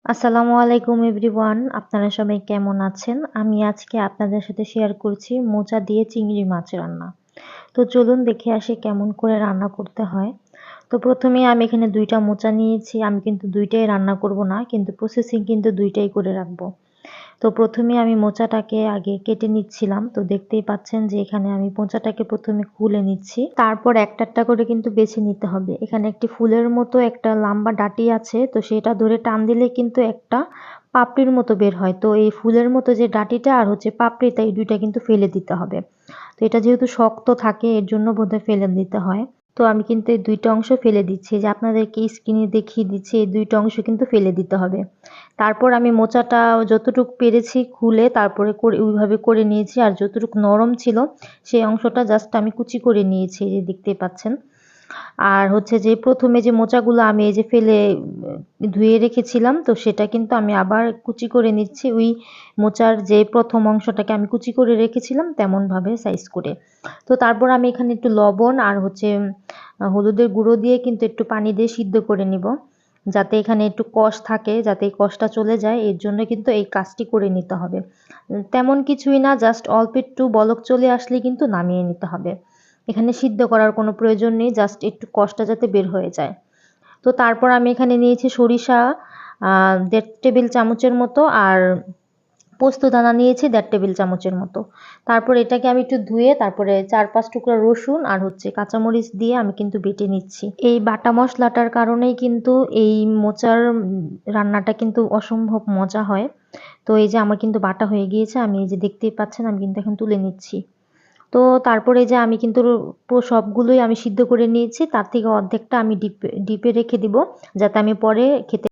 আসসালামু আলাইকুম এভরিওয়ান, আপনারা সবাই কেমন আছেন? আমি আজকে আপনাদের সাথে শেয়ার করছি মোচা দিয়ে চিংড়ি মাছ রান্না। তো চলুন দেখে আসি কেমন করে রান্না করতে হয়। তো প্রথমেই আমি এখানে ২ টা মোচা নিয়েছি। আমি কিন্তু ২ টাই রান্না করব না, কিন্তু প্রসেসিং কিন্তু ২ টাই করে রাখবো। তো প্রথমে আমি মোচাটাকে আগে কেটে নিচ্ছিলাম। তো দেখতেই পাচ্ছেন যে এখানে আমি মোচাটাকে প্রথমে খুলে নিচ্ছি। তারপর একটা একটা করে কিন্তু বেছে নিতে হবে। এখানে একটি ফুলের মতো একটা লম্বা ডাঁটি আছে। তো সেটা ধরে টান দিলে কিন্তু একটা পাপড়ির মতো বের হয়। তো এই ফুলের মতো যে ডাঁটিটা আর হচ্ছে পাপড়িটা, এই ২ টা কিন্তু ফেলে দিতে হবে। তো এটা যেহেতু শক্ত থাকে এর জন্য বোধহয় ফেলে দিতে হয়। তো আমি কিন্তু এই ২ টা অংশ ফেলে দিচ্ছি। যে আপনাদেরকে স্ক্রিনে দেখিয়ে দিচ্ছি, এই ২ টা অংশ কিন্তু ফেলে দিতে হবে। তারপর আমি মোচাটা যতটুক পেরেছি খুলে তারপরে ওইভাবে করে নিয়েছি। আর যতটুকু নরম ছিল সেই অংশটা জাস্ট আমি কুচি করে নিয়েছি, এই যে দেখতেই পাচ্ছেন। আর হচ্ছে যে প্রথমে যে মোচাগুলো আমি এই যে ফেলে ধুয়ে রেখেছিলাম, তো সেটা কিন্তু আমি আবার কুচি করে নিচ্ছি। ওই মোচার যে প্রথম অংশটাকে আমি কুচি করে রেখেছিলাম তেমনভাবে সাইজ করে। তো তারপর আমি এখানে একটু লবণ আর হচ্ছে হলুদের গুঁড়ো দিয়ে কিন্তু একটু পানি দিয়ে সিদ্ধ করে নিব, যাতে এখানে একটু কষ থাকে, যাতে এই কষটা চলে যায়, এর জন্য কিন্তু এই কাজটি করে নিতে হবে। তেমন কিছুই না, জাস্ট অল্প একটু বলক চলে আসলে কিন্তু নামিয়ে নিতে হবে। এখানে সিদ্ধ করার কোনো প্রয়োজন নেই, জাস্ট একটু কষটা যাতে বের হয়ে যায়। তো তারপর আমি এখানে নিয়েছি সরিষা ১.৫ টেবিল চামচের মতো, আর পোস্তদানা নিয়েছি ১.৫ টেবিল চামচের মতো। তারপর এটাকে আমি একটু ধুয়ে তারপরে ৪-৫ টুকরা রসুন আর হচ্ছে কাঁচামরিচ দিয়ে আমি কিন্তু বেটে নিচ্ছি। এই বাটা মশলাটার কারণেই কিন্তু এই মোচার রান্নাটা কিন্তু অসম্ভব মজা হয়। তো এই যে আমার কিন্তু বাটা হয়ে গিয়েছে, আমি এই যে দেখতেই পাচ্ছেন আমি কিন্তু এখন তুলে নিচ্ছি। তো তারপরে যে আমি কিন্তু সবগুলোই আমি সিদ্ধ করে নিয়েছি, তার থেকে অর্ধেকটা আমি ডিপে রেখে দিব, যাতে আমি পরে খেতে